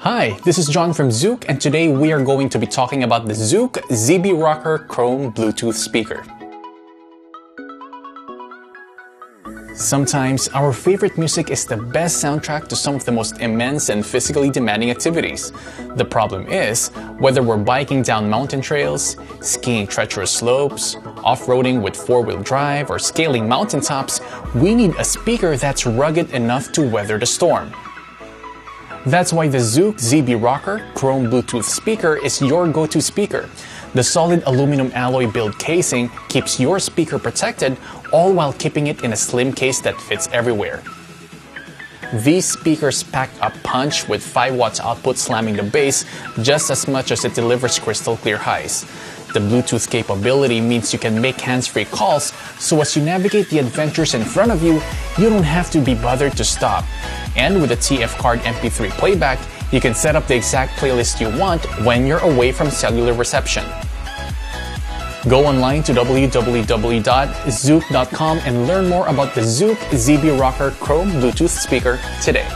Hi, this is John from Zoook, and today we are going to be talking about the Zoook Rocker Chrome Bluetooth speaker. Sometimes, our favorite music is the best soundtrack to some of the most immense and physically demanding activities. The problem is, whether we're biking down mountain trails, skiing treacherous slopes, off-roading with four-wheel drive, or scaling mountaintops, we need a speaker that's rugged enough to weather the storm. That's why the Zoook Rocker Chrome Bluetooth speaker is your go-to speaker. The solid aluminum alloy build casing keeps your speaker protected, all while keeping it in a slim case that fits everywhere. These speakers pack a punch with 5 watts output slamming the bass just as much as it delivers crystal clear highs. The Bluetooth capability means you can make hands-free calls, so as you navigate the adventures in front of you, you don't have to be bothered to stop. And with a TF card MP3 playback, you can set up the exact playlist you want when you're away from cellular reception. Go online to www.zoook.com and learn more about the Zoook Rocker Chrome Bluetooth speaker today.